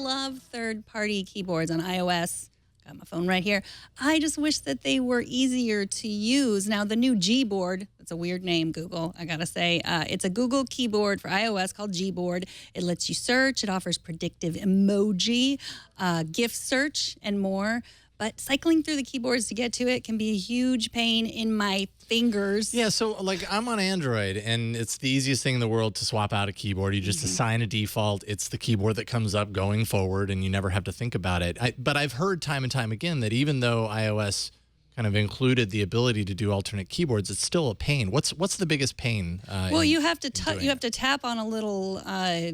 love third-party keyboards on iOS. Got my phone right here. I just wish that they were easier to use. Now, the new Gboard, that's a weird name, Google, I gotta say. It's a Google keyboard for iOS called Gboard. It lets you search. It offers predictive emoji, GIF search, and more. But cycling through the keyboards to get to it can be a huge pain in my fingers. Yeah, so like I'm on Android, and it's the easiest thing in the world to swap out a keyboard. You just assign a default. It's the keyboard that comes up going forward, and you never have to think about it. But I've heard time and time again that even though iOS kind of included the ability to do alternate keyboards, it's still a pain. What's the biggest pain? Well, you have to tap on a little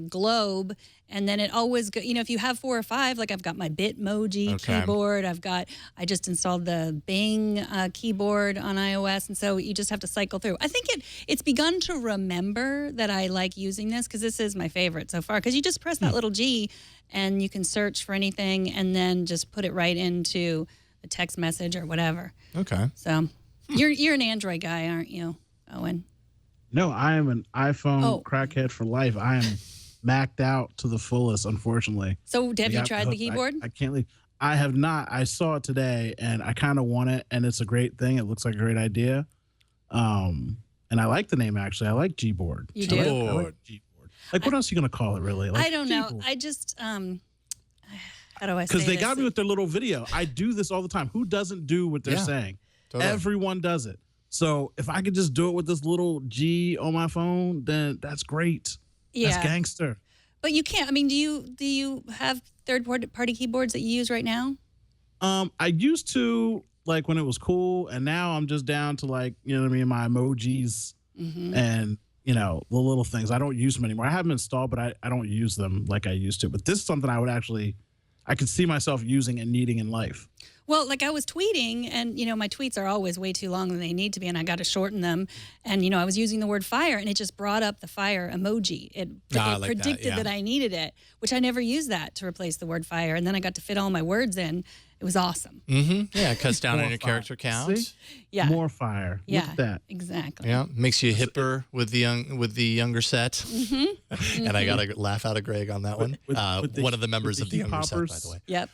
globe, and then it always go. You know, if you have 4 or 5, like I've got my Bitmoji keyboard. I just installed the Bing keyboard on iOS, and so you just have to cycle through. I think it's begun to remember that I like using this because this is my favorite so far. Because you just press that little G, and you can search for anything, and then just put it right into a text message or whatever. Okay. So you're an Android guy, aren't you, Owen? No, I am an iPhone crackhead for life. I am maxed out to the fullest, unfortunately. So have you tried the keyboard? I can't leave. I have not. I saw it today, and I kind of want it, and it's a great thing. It looks like a great idea. And I like the name, actually. I like Gboard. You do? I like Gboard. Like, what else are you going to call it, really? Like, I don't know. I just... how do I say this? Because they got me with their little video. I do this all the time. Who doesn't do what they're saying? Totally. Everyone does it. So if I could just do it with this little G on my phone, then that's great. Yeah. That's gangster. But you can't. I mean, do you have third-party keyboards that you use right now? I used to, like, when it was cool, and now I'm just down to, like, you know what I mean, my emojis and, you know, the little things. I don't use them anymore. I have them installed, but I don't use them like I used to. But this is something I could see myself using and needing in life. Well, like I was tweeting, and, you know, my tweets are always way too long than they need to be, and I got to shorten them. And, you know, I was using the word fire, and it just brought up the fire emoji. It predicted that I needed it, which I never used that to replace the word fire. And then I got to fit all my words in. It was awesome. Yeah, it cuts down on your character count. See? Yeah. More fire. Yeah, look at that. Exactly. Yeah, makes you hipper with the younger set. And I got to laugh out of Greg on that one. One of the members of the younger set, by the way. Yep.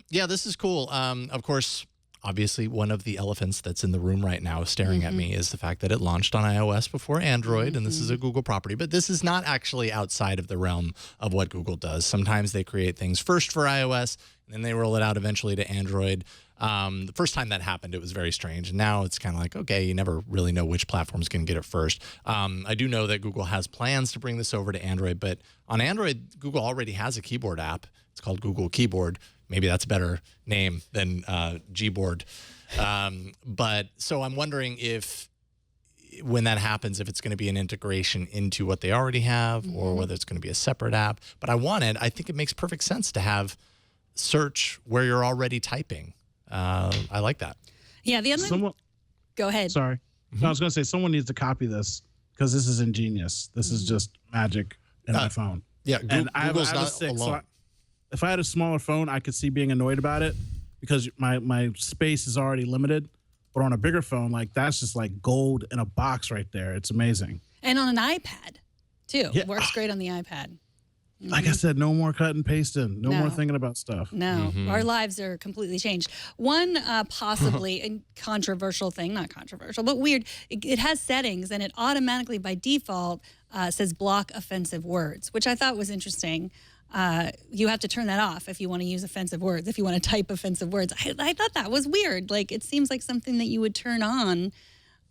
Yeah, this is cool. Of course, obviously, one of the elephants that's in the room right now staring at me is the fact that it launched on iOS before Android, and this is a Google property. But this is not actually outside of the realm of what Google does. Sometimes they create things first for iOS, and then they roll it out eventually to Android. The first time that happened, it was very strange. And now it's kind of like, okay, you never really know which platform's going to get it first. I do know that Google has plans to bring this over to Android, but on Android, Google already has a keyboard app. It's called Google Keyboard. Maybe that's a better name than Gboard. But so I'm wondering if, when that happens, if it's going to be an integration into what they already have or whether it's going to be a separate app. But I think it makes perfect sense to have search where you're already typing. I like that. Yeah, the other go ahead. Sorry. No, I was going to say someone needs to copy this because this is ingenious. This is just magic in my phone. Yeah, and Google's I not was sick, alone. so if I had a smaller phone, I could see being annoyed about it because my space is already limited. But on a bigger phone, like that's just like gold in a box right there. It's amazing. And on an iPad, too. Yeah. Works great on the iPad. Like I said, no more cut and pasting. No more thinking about stuff. No, our lives are completely changed. One possibly controversial thing, not controversial, but weird, it has settings, and it automatically, by default, says block offensive words, which I thought was interesting. You have to turn that off if you want to use offensive words, if you want to type offensive words. I thought that was weird. Like, it seems like something that you would turn on,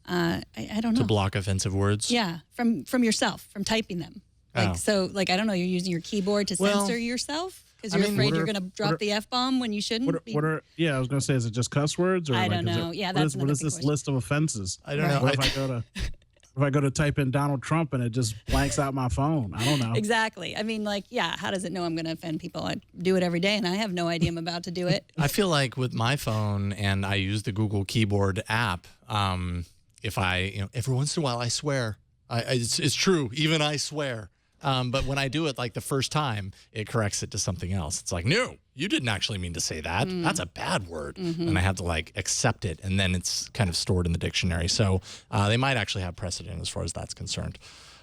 I don't know. To block offensive words? Yeah, from yourself, from typing them. Like, so, like, I don't know, you're using your keyboard to censor yourself because you're afraid you're going to drop the F-bomb when you shouldn't? Yeah, I was going to say, is it just cuss words? Or I don't know. What is this list of offenses? I don't know. What if I go to type in Donald Trump and it just blanks out my phone? I don't know. Exactly. I mean, like, yeah, how does it know I'm going to offend people? I do it every day, and I have no idea I'm about to do it. I feel like with my phone, and I use the Google Keyboard app, if I, every once in a while I swear. It's true. Even I swear. But when I do it like the first time, it corrects it to something else. It's like, no, you didn't actually mean to say that. That's a bad word. And I have to like accept it. And then it's kind of stored in the dictionary. So they might actually have precedent as far as that's concerned.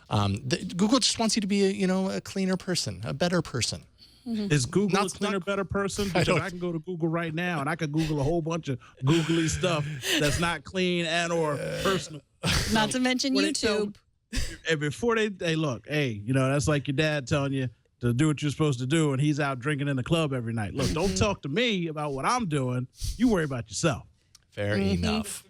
Google just wants you to be a cleaner person, a better person. Is Google a cleaner, better person? Because I can go to Google right now and I can Google a whole bunch of googly stuff that's not clean and or personal. Not to mention YouTube. And before they look, hey, that's like your dad telling you to do what you're supposed to do, and he's out drinking in the club every night. Look, don't talk to me about what I'm doing. You worry about yourself. Fair enough.